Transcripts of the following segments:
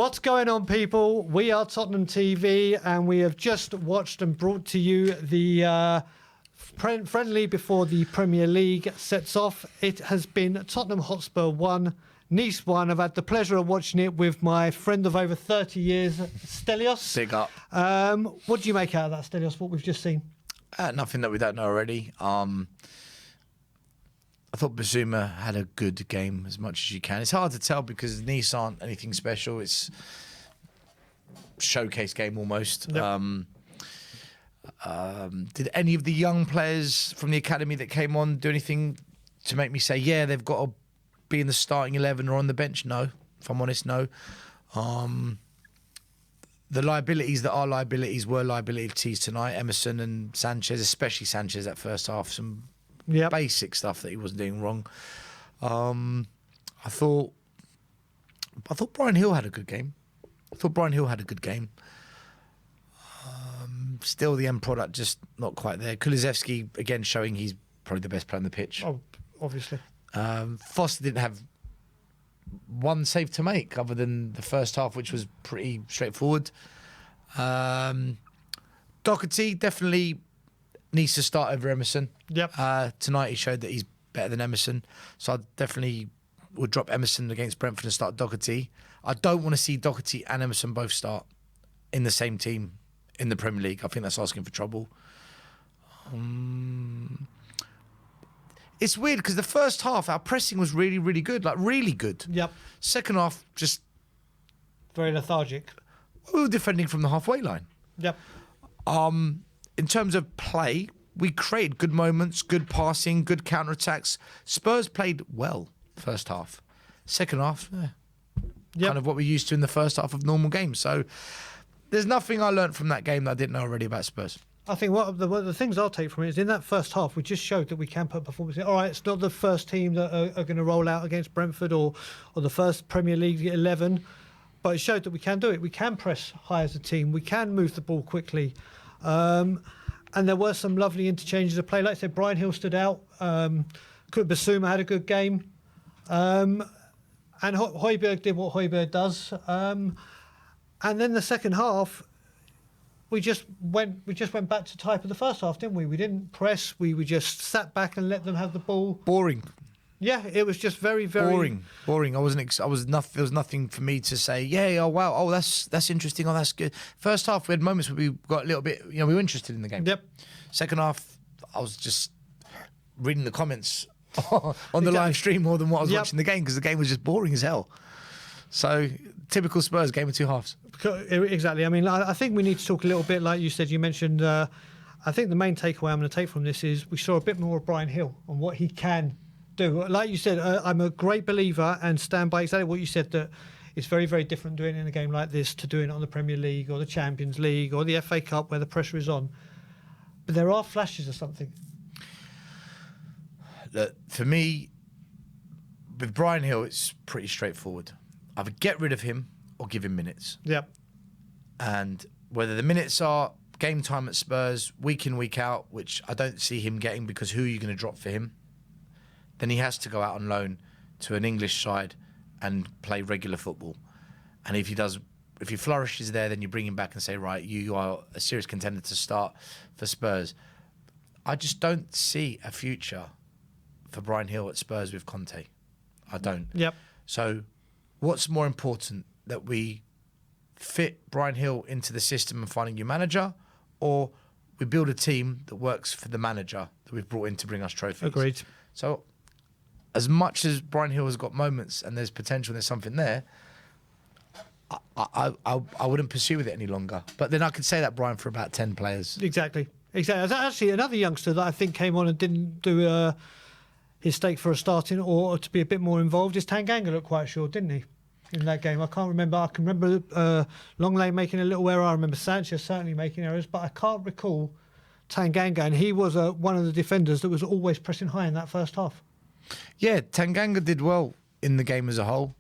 What's going on, people? We are Tottenham TV, and we have just watched and brought to you the friendly before the Premier League sets off. It has been Tottenham Hotspur 1, Nice 1. I've had the pleasure of watching it with my friend of over 30 years, Stelios. Big up. What do you make out of that, Stelios, what we've just seen? Nothing that we don't know already. I thought Bazuma had a good game as much as you can. It's hard to tell because Nice aren't anything special. It's a showcase game almost. Yep. Did any of the young players from the academy that came on do anything to make me say, yeah, they've got to be in the starting 11 or on the bench? No. If I'm honest, no. The liabilities that are liabilities were liabilities tonight. Emerson and Sanchez, especially Sanchez that first half, some basic stuff that he wasn't doing wrong. I thought Brian Hill had a good game. Still the end product just not quite there. Kulusevski again showing he's probably the best player on the pitch. Oh, obviously. Foster didn't have one save to make other than the first half, which was pretty straightforward. Doherty definitely needs to start over Emerson. Yep. Tonight he showed that he's better than Emerson, so I definitely would drop Emerson against Brentford and start Doherty. I don't want to see Doherty and Emerson both start in the same team in the Premier League. I think that's asking for trouble. It's weird because the first half, our pressing was really, really good. Like, really good. Yep. Second half, just... very lethargic. We were defending from the halfway line. Yep. In terms of play, we created good moments, good passing, good counter-attacks. Spurs played well first half. Second half, kind of what we're used to in the first half of normal games. So there's nothing I learnt from that game that I didn't know already about Spurs. I think what the things I'll take from it is in that first half, we just showed that we can put performance in. All right, it's not the first team that are going to roll out against Brentford or the first Premier League 11, but it showed that we can do it. We can press high as a team. We can move the ball quickly. And there were some lovely interchanges of play. Like I said, Brian Hill stood out. Basuma had a good game. And Højbjerg did what Højbjerg does. And then the second half, we just went back to type of the first half, didn't we? We didn't press. We just sat back and let them have the ball. Boring. Yeah, it was just very, very boring. There was nothing for me to say. Oh wow, oh that's interesting. Oh, that's good. First half, we had moments where we got a little bit. We were interested in the game. Yep. Second half, I was just reading the comments on the live stream more than what I was watching the game because the game was just boring as hell. So typical Spurs game of two halves. Exactly. I mean, I think we need to talk a little bit, like you said. You mentioned. I think the main takeaway I'm going to take from this is we saw a bit more of Brian Hill and what he can do. Like you said, I'm a great believer and stand by exactly what you said, that it's very, very different doing it in a game like this to doing it on the Premier League or the Champions League or the FA Cup where the pressure is on. But there are flashes of something. Look, for me, with Brian Hill, it's pretty straightforward. Either get rid of him or give him minutes. Yep. And whether the minutes are game time at Spurs, week in, week out, which I don't see him getting because who are you going to drop for him? Then he has to go out on loan to an English side and play regular football. And if he flourishes there, then you bring him back and say, right, you are a serious contender to start for Spurs. I just don't see a future for Brian Hill at Spurs with Conte. I don't. Yep. So what's more important, that we fit Brian Hill into the system and find a new manager, or we build a team that works for the manager that we've brought in to bring us trophies? Agreed. So as much as Brian Hill has got moments and there's potential and there's something there, I wouldn't pursue with it any longer. But then I could say that, Brian, for about 10 players. Exactly. There's actually another youngster that I think came on and didn't do his stake for a starting or to be a bit more involved. Is Tanganga looked quite short, didn't he, in that game? I can't remember. I can remember Longley making a little error. I remember Sanchez certainly making errors, but I can't recall Tanganga. And he was one of the defenders that was always pressing high in that first half. Yeah, Tanganga did well in the game as a whole,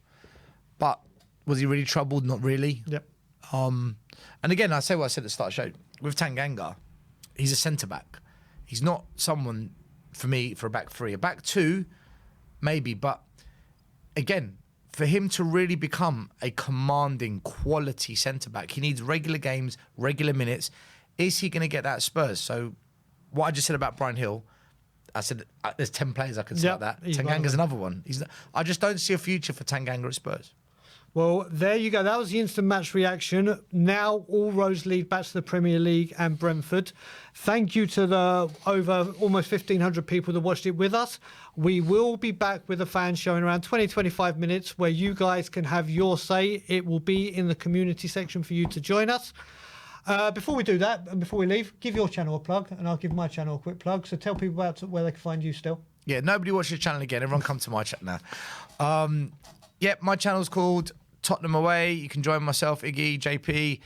but was he really troubled? Not really. Yep. And again, I say what I said at the start of the show. With Tanganga, he's a centre-back. He's not someone, for me, for a back three. A back two, maybe, but again, for him to really become a commanding quality centre-back, he needs regular games, regular minutes. Is he going to get that at Spurs? So what I just said about Bryan Hill, I said there's 10 players I could say like that. Tanganga's another one. I just don't see a future for Tanganga at Spurs. Well, there you go. That was the instant match reaction. Now all roads lead back to the Premier League and Brentford. Thank you to the over almost 1,500 people that watched it with us. We will be back with a fan show in around 20-25 minutes where you guys can have your say. It will be in the community section for you to join us. Before we do that, and before we leave, give your channel a plug, and I'll give my channel a quick plug. So tell people about where they can find you still. Yeah, nobody watch the channel again. Everyone come to my channel now. My channel's called Tottenham Away. You can join myself, Iggy, JP.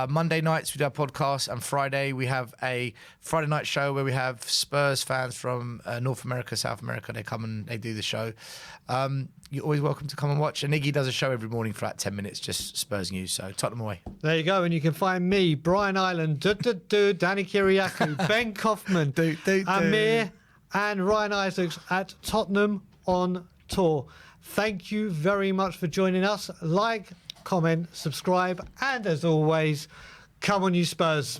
Monday nights we do our podcast, and Friday we have a Friday night show where we have Spurs fans from North America, South America. They come and they do the show. You're always welcome to come and watch. And Iggy does a show every morning for like 10 minutes, just Spurs news. So Tottenham Away. There you go. And you can find me, Brian Ireland, Danny Kiriakou, Ben Kaufman, Amir, and Ryan Isaacs at Tottenham on Tour. Thank you very much for joining us. Like, comment, subscribe, and as always, come on you Spurs.